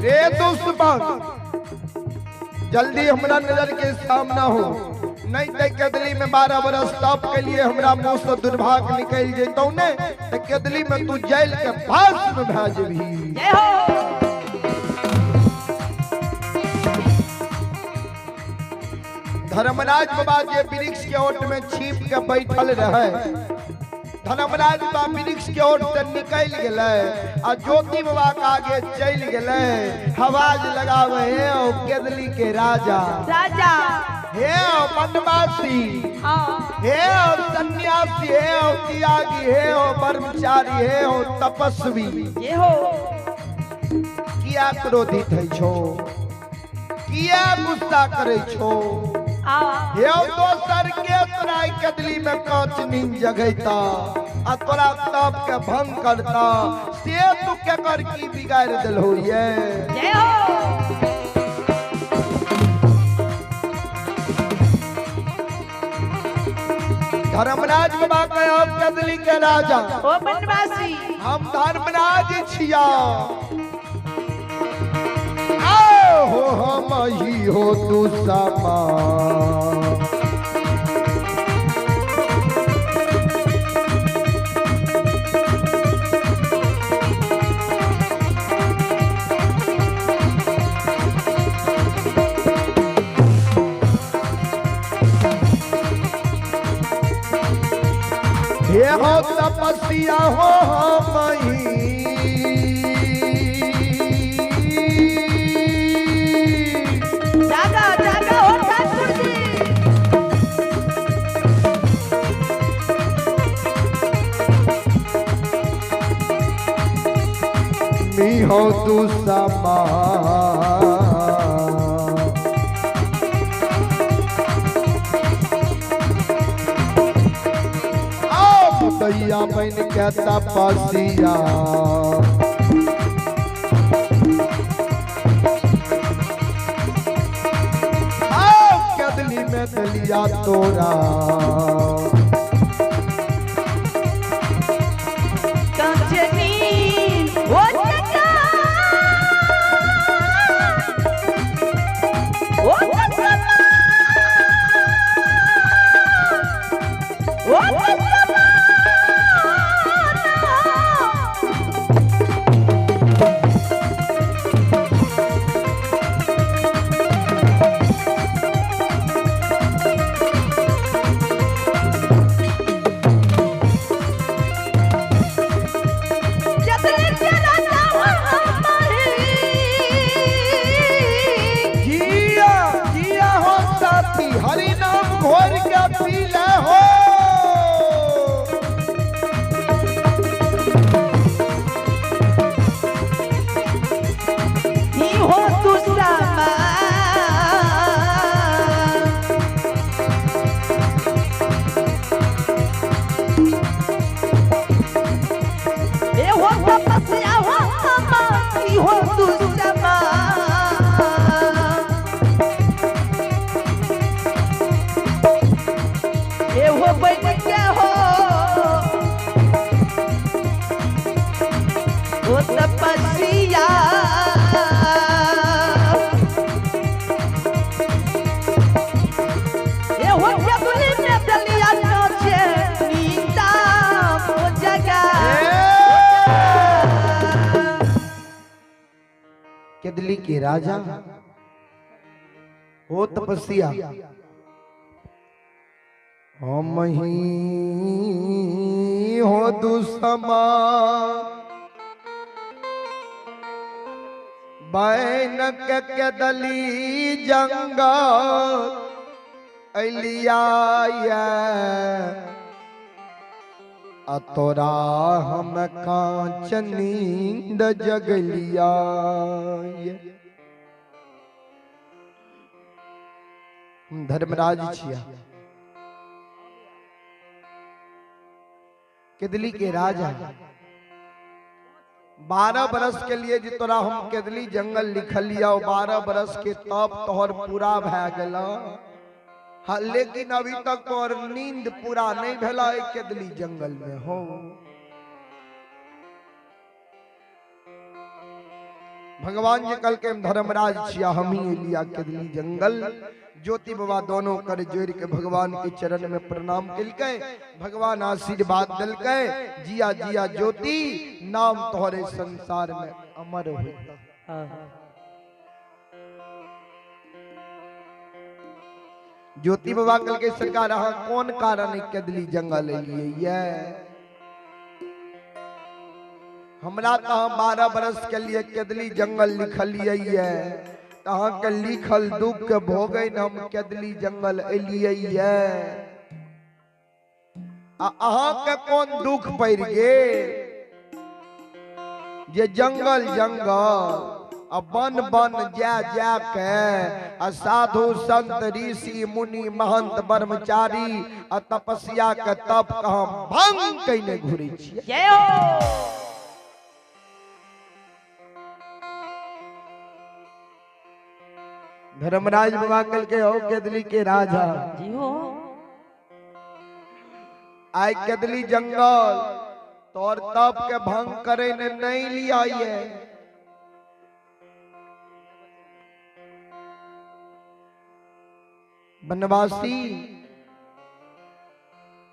रे दुश्मन जल्दी हमरा नजर के सामना हो, नहीं तो केदली में 12 बरस तप के लिए हमरा मुंह से दुर्भाग्य निकल जेतौ ने तो केदली में तू जेल के भस्म भे जेबही। जय हो। धर्मराज बाबा जे वृक्ष के ओट में छिप के बैठल रहे, धर्मराज बाबा वृक्ष के ओट से निकल गए आ ज्योति बाबा के आगे चल गए, आवाज लगावे हे ओ केदली के राजा, राजा हे ओ वनवासी, हे ओ सन्यासी, हे ओ त्यागी, हे ओ ब्रह्मचारी, हे ओ तपस्वी, जय हो। किया क्रोधित है छो, किया गुस्सा करे छो, हे दोसर के तोरा केदली में कांच नींद जगैता आ तोरा तप के भंग करता, से तू के कर की बिगाड़ दिल हो ये। जय हो। धर्मराज बाबा के हम केदली के राजा, ओ वनवासी हम धर्मराज छिया, हो हम ही हो तू समा, हे हो तपस्या हो हम ही, जागा जागा हो ठाकुर जी। मी हो तू समा, दैया बन के तपस्या, केदली में दलिया तोरा, कंचनी हो जगा ओ जगा ओ जगा। हरि नाम घोर के पी ले हो, ही हो तू समा, ए हो तपस्या हो समा, ही हो तू समा। हो बैठ के हो वो तपस्या, ये हो केदली में दलिया नाचे नींदा वो जगह। केदली के राजा हो तपस्या, हम ही हो दुसमा, बैन के केदली जंगा अलिया तोरा हम कांच नींद जगलिया। धर्मराज छिया, केदली के राजा, 12 बरस के लिए जी तोरा हम केदली जंगल लिखल लिया, 12 बरस के तप तोहर पूरा भै गला, हाँ, लेकिन अभी तक तोहर नींद पूरा नहीं भेला केदली जंगल में हो। भगवान जी कल के धर्मराज छिया हम ही लिया केदली जंगल। ज्योति बाबा दोनों कर जोड़ के भगवान के चरण में प्रणाम कलके। भगवान आशीर्वाद दिलके, जिया जिया ज्योति नाम तोहरे संसार में अमर होता। ज्योति बाबा कल के सरकार कौन कारण केदली जंगल लिए हमरा तहाँ 12 बरस के लिए केदली जंगल लिखलिए तहाँ के लिखल दुख के भोगे न हम केदली जंगल एलिए। अहाँ के कौन दुख पड़ गे जे जंगल जंगल बन बन जा जा के साधु संत ऋषि मुनि महंत ब्रह्मचारी तपस्या के तप कहाँ भंग कइने घुरे छियै। धर्मराज बाबा कल के हो केदली के राजा जी हो आय केदली जंगल तोर तप के भंग करे ने नहीं लिया ये। बनवासी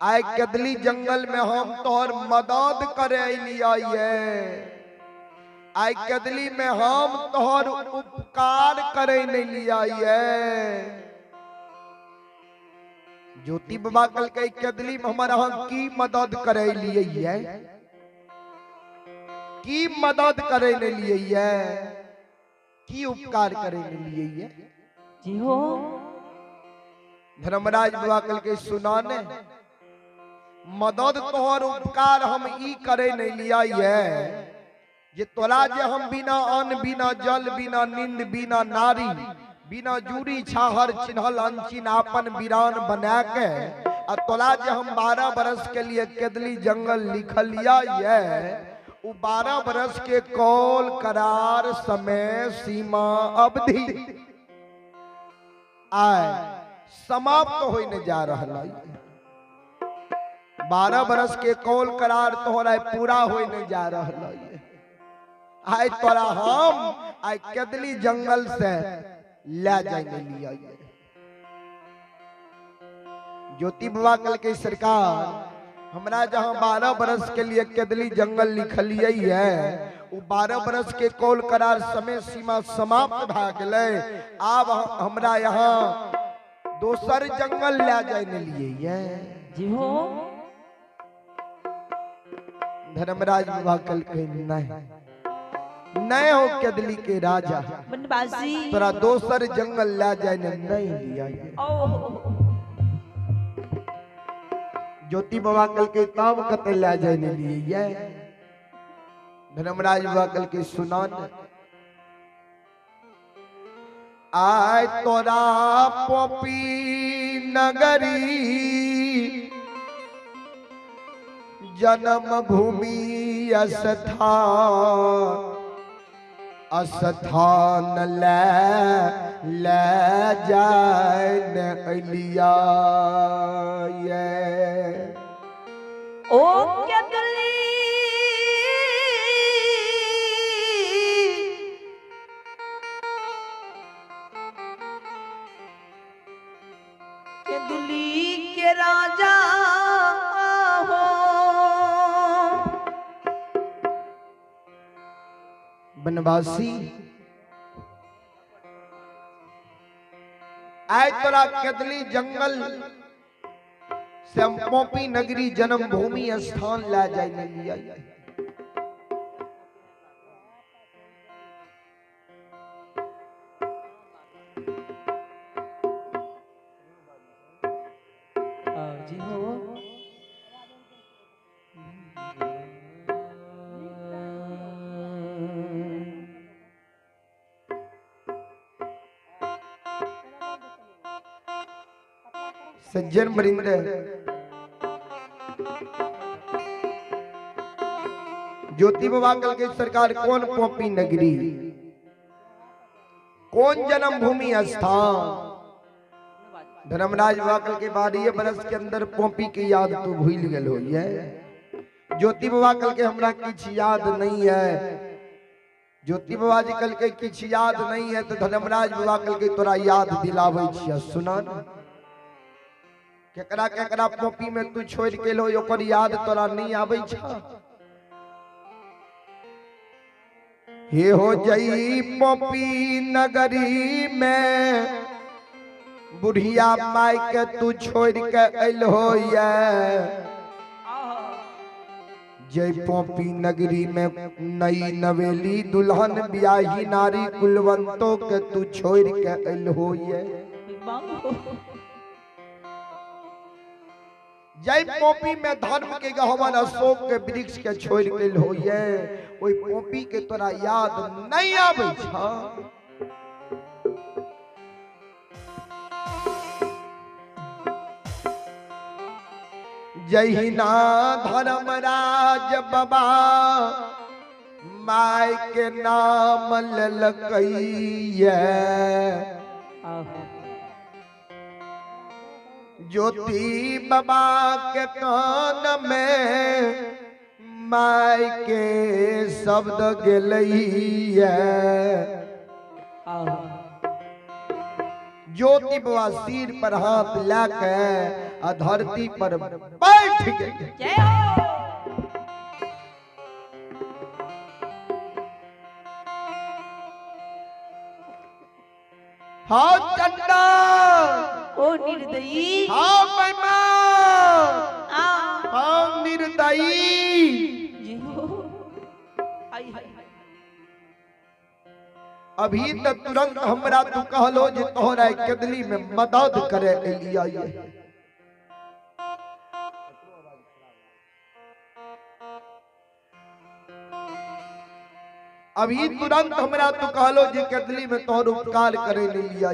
आय केदली जंगल में हम तोहर मदद करे लिया ये। आय केदली में हम तोहर उपकार करे नहीं लिया ये। ज्योति बाबा कल के केदली में हमारा हम की मदद करे लिए ये, की मदद करे नहीं लिए ये, की उपकार करे नहीं लिए ये। जी हो धर्मराज बाबा कल के सुनाने मदद तोहर उपकार हम ई करे नहीं लिया ये जे तोरा जे हम बिना अन्न बिना जल बिना नींद बिना नारी बिना जूरी छाहर चिन्हल अनचिन आपन वीरान बना के तोरा जे हम 12 बरस के लिए केदली जंगल लिखलिया ये। उ 12 बरस के कौल करार समय सीमा अवधि आय समाप्त होने जा रहा है। 12 बरस के कौल करार तोहरा पूरा होने जा रहा है। आय तोरा हम आय केदली जंगल से ले जाने लिया। ज्योति बाबा कल के सरकार हमरा जहाँ 12 बरस के लिए केदली जंगल लिखलिए है वो 12 बरस के कौल करार समय सीमा समाप्त भ गए। आब हमरा यहाँ दोसर जंगल ले जाने लिए जी हो। धर्मराज बाबा कल के नहीं हो केदली के राजा बनवासी तोरा दोसर जंगल ले जाने नहीं लिया। ज्योति बाबा कल के तब कते ले जाने लिए। धर्मराज बाबा कल के सुनान आय तोरा पोपी नगरी जन्म भूमि स्थान ले जाने लिया ये। ओ केदली केदली के राजा हो बनवासी आय तोरा केदली जंगल से हम पोपी नगरी जन्म भूमि स्थान ला जाने लिया। जी हो सज्जन वृंद ज्योति बाबा कल के सरकार कौन पोपी नगरी कौन जन्म भूमि स्थान। धर्मराज बाबा कल के 12 बरस के अंदर पोपी की याद तो भूल गल हो। ज्योति बाबा कल के हमरा कुछ याद नहीं है ज्योति बाबा जी कल के किछ याद नहीं है तो धर्मराज बाबा कल के तोरा याद दिलावे छिया। सुना ना केकरा केकरा पोपी में तू छोड़ के लो ओकर याद तोरा नहीं आवे छा। हे हो जई पोपी नगरी में बुढ़िया माई के तू छोड़ के अल हो जय पोपी नगरी में नई नवेली दुल्हन ब्याही नारी कुलवंतों के तू छोड़ के अल हो जय पोपी में धर्म के गहवन अशोक के वृक्ष के छोड़ के हो ओई पोपी के तोरा याद नहीं आवे छा। जय ना धर्मराज बाबा माय के नाम ललकैया ज्योति बाबा के कान में माय के शब्द गेलैया ज्योति बाबा सिर पर हाथ लाके धरती पर बैठ गए। हाँ चंदा ओ निर्दयी हाँ बेईमान हाँ निर्दयी अभी तक तुरंत हमरा तू कहलो जे तोहरा कदली में मदद करे एलिया अभी तुरंत हमरा तू कहलो जे कदली में तोहर उपकार करे लिया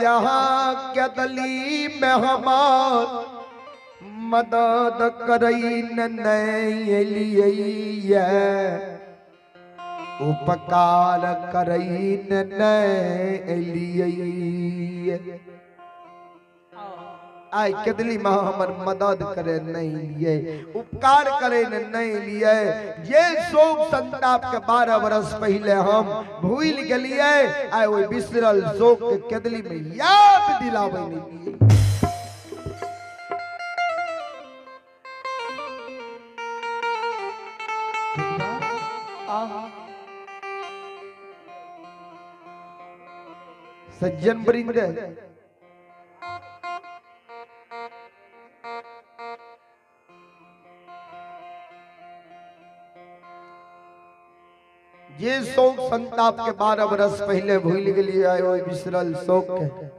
यहाँ कदली में हमार मदद करई नलिए उपकार करई नलिए आई कदली में हमर मदद करे नहीं लिए उपकार करे नहीं लिए ये शोक संताप के 12 वर्ष पहले हम भूल गलिए आई वो बिसरल शोक के कदली में याद दिलावे नहीं सज्जन वृंद ये शोक संताप के 12 वर्ष पहले भूल गलिए आए वो बिसरल शोक के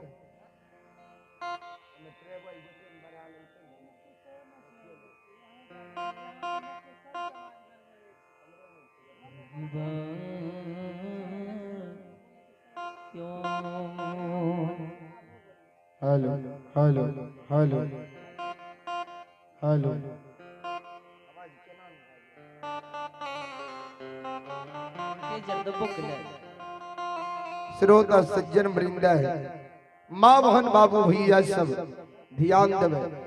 हेलो हेलो हेलो हेलो श्रोता सज्जन वृंदा है माँ बहन बाबू भैया सब ध्यान देवे